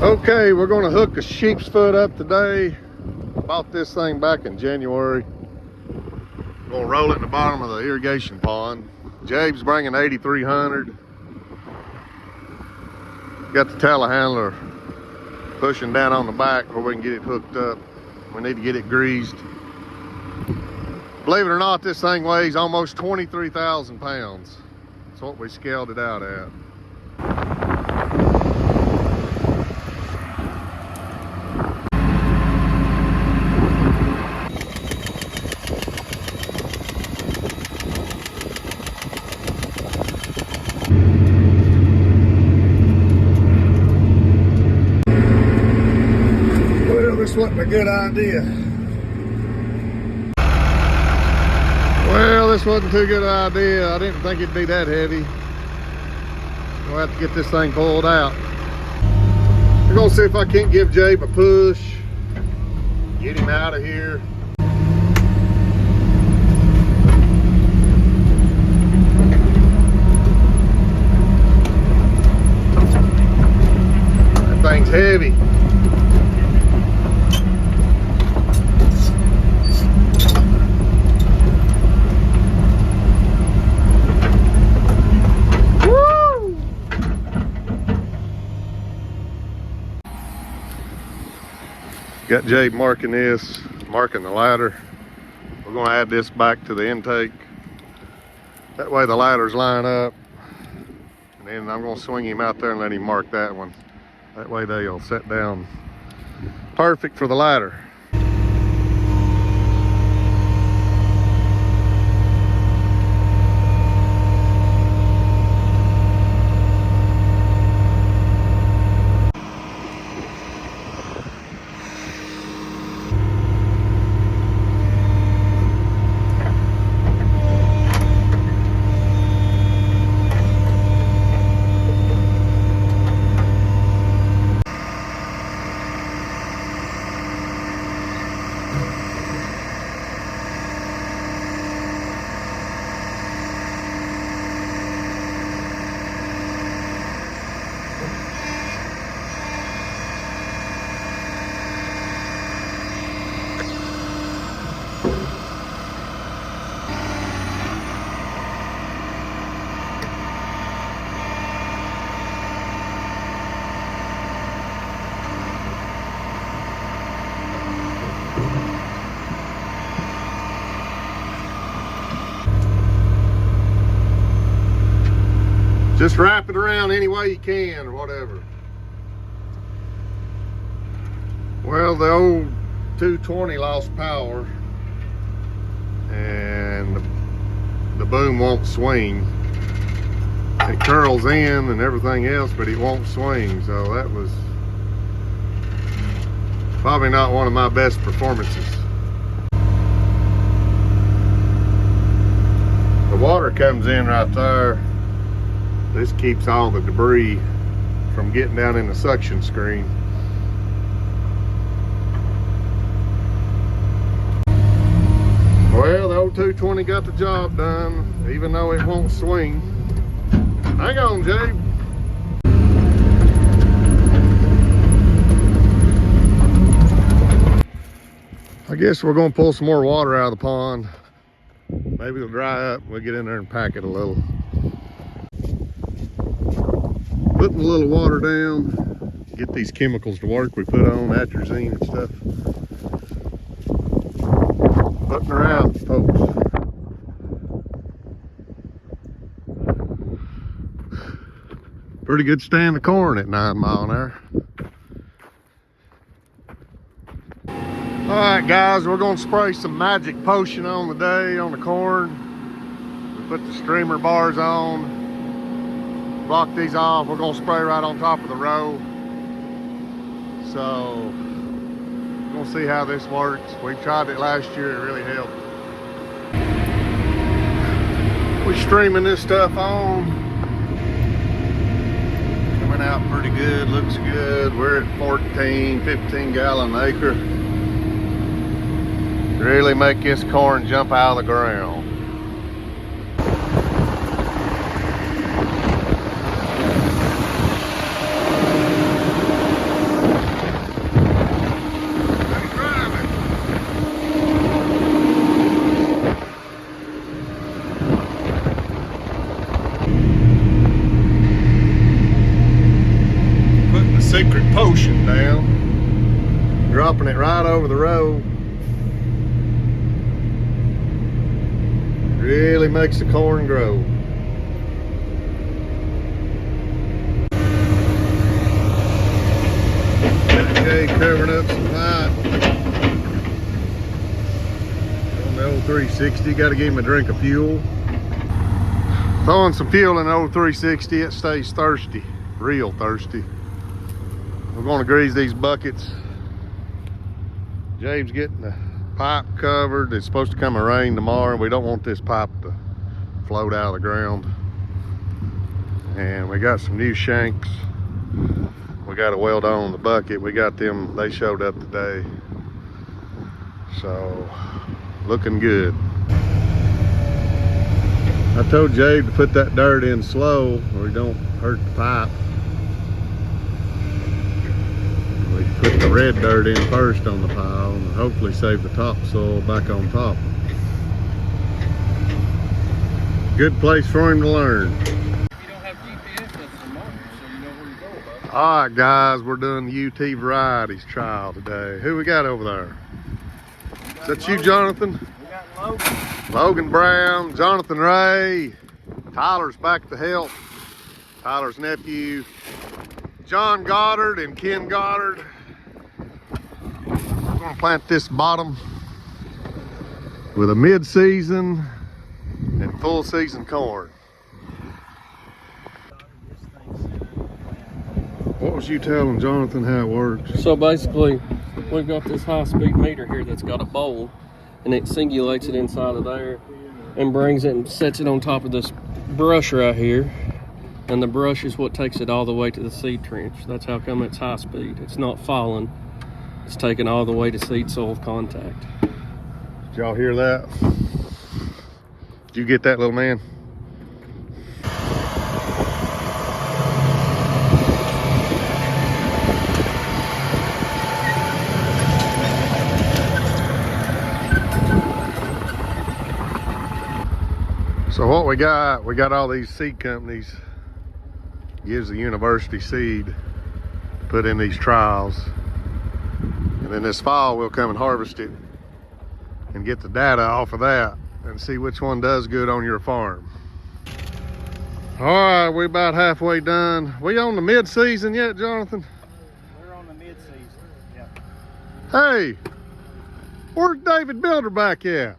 Okay, we're going to hook a sheep's foot up today. Bought this thing back in January. We're going to roll it in the bottom of the irrigation pond. Jabe's bringing 8300. Got the telehandler pushing down on the back where we can get it hooked up. We need to get it greased. Believe it or not, this thing weighs almost 23,000 pounds. That's what we scaled it out at. Well, this wasn't a good idea. Well, this wasn't too good an idea. I didn't think it'd be that heavy. We'll have to get this thing pulled out. We're gonna see if I can't give Jabe a push, get him out of here. That thing's heavy. Got Jabe marking this, marking the ladder. We're gonna add this back to the intake. That way the ladders line up. And then I'm gonna swing him out there and let him mark that one. That way they'll set down perfect for the ladder. Just wrap it around any way you can or whatever. Well, the old 220 lost power and the boom won't swing. It curls in and everything else, but it won't swing. So that was probably not one of my best performances. The water comes in right there. This keeps all the debris from getting down in the suction screen. Well, the old 220 got the job done, even though it won't swing. Hang on, Jabe. I guess we're gonna pull some more water out of the pond. Maybe it'll dry up. We'll get in there and pack it a little. Putting a little water down, get these chemicals to work we put on, atrazine and stuff. Putting her out, folks. Pretty good stand of corn at 9 mile an hour. All right, guys, we're gonna spray some magic potion on the day on the corn. We put the streamer bars on. Block these off. We're gonna spray right on top of the row. So we're gonna see how this works. We tried it last year, it really helped. We're streaming this stuff on. Coming out pretty good, looks good. We're at 14, 15 gallon an acre. Really make this corn jump out of the ground. secret potion down. Dropping it right over the row. Really makes the corn grow. Okay, covering up some pipe. On the old 360, got to give him a drink of fuel. Throwing some fuel in the old 360, it stays thirsty, real thirsty. We're going to grease these buckets. Jabe's getting the pipe covered. It's supposed to come a rain tomorrow. We don't want this pipe to float out of the ground. And we got some new shanks. We got to weld on the bucket. We got them, they showed up today. So, looking good. I told Jabe to put that dirt in slow or he don't hurt the pipe. We put the red dirt in first on the pile and hopefully save the topsoil back on top. Good place for him to learn. If you don't have GPS, that's the marker, so you know where to go, bud. All right, guys, we're doing the UT varieties trial today. Who we got over there? Is that you, Jonathan? We got Logan. Logan Brown, Jonathan Ray, Tyler's back to help. Tyler's nephew, John Goddard and Ken Goddard. We're gonna plant this bottom with a mid-season and full season corn. What was you telling Jonathan how it works? So basically, we've got this high-speed meter here that's got a bowl, and it singulates it inside of there and brings it and sets it on top of this brush right here. And the brush is what takes it all the way to the seed trench. That's how come it's high speed. It's not falling. It's taken all the way to seed soil contact. Did y'all hear that? Did you get that, little man? So what we got all these seed companies, gives the university seed, put in these trials. And then this fall we'll come and harvest it and get the data off of that and see which one does good on your farm. All right, we're about halfway done. We on the mid-season yet, Jonathan? We're on the mid-season, yep. Hey, where's David Bilderback at?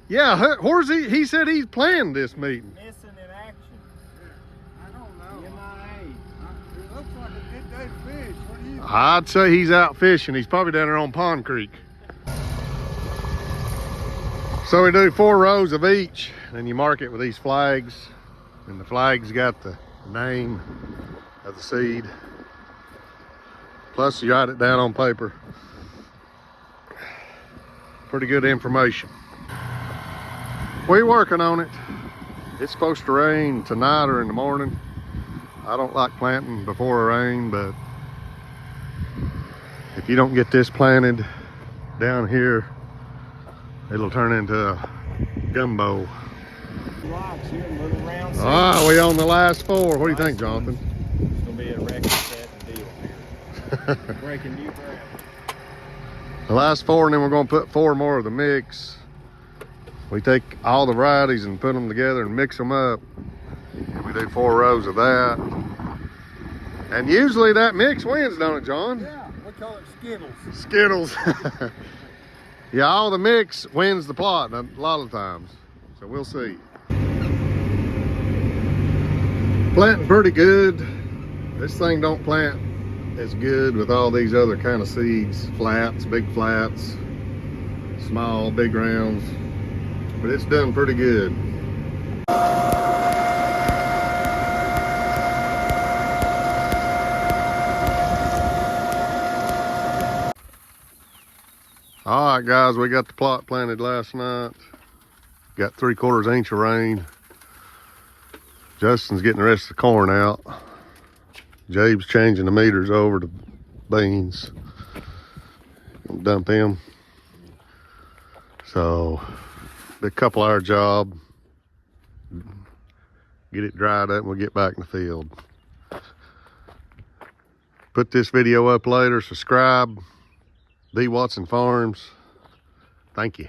Yeah, where's he? He said he's planned this meeting. Missing in action. I don't know. It looks like a good day to fish. What do you think? I'd say he's out fishing. He's probably down there on Pond Creek. So we do 4 rows of each, and you mark it with these flags. And the flag's got the name of the seed. Plus you write it down on paper. Pretty good information. We're working on it. It's supposed to rain tonight or in the morning. I don't like planting before a rain, but if you don't get this planted down here, it'll turn into a gumbo. Rocks here, little round. Ah, we on the last 4. What do you think, Jonathan? It's gonna be a record-setting deal here. Breaking new ground. The last 4, and then we're gonna put 4 more of the mix. We take all the varieties and put them together and mix them up. And we do 4 rows of that. And usually that mix wins, don't it, John? Yeah, we call it Skittles. Skittles. Yeah, all the mix wins the plot a lot of times. So we'll see. Planting pretty good. This thing don't plant as good with all these other kind of seeds. Flats, big flats, small, big rounds. But it's done pretty good. All right, guys, we got the plot planted last night. Got 3/4 inch of rain. Justin's getting the rest of the corn out. Jabe's changing the meters over to beans. Gonna dump him. So, a couple hour job. Get it dried up and we'll get back in the field. Put this video up later. Subscribe. D. Watson Farms. Thank you.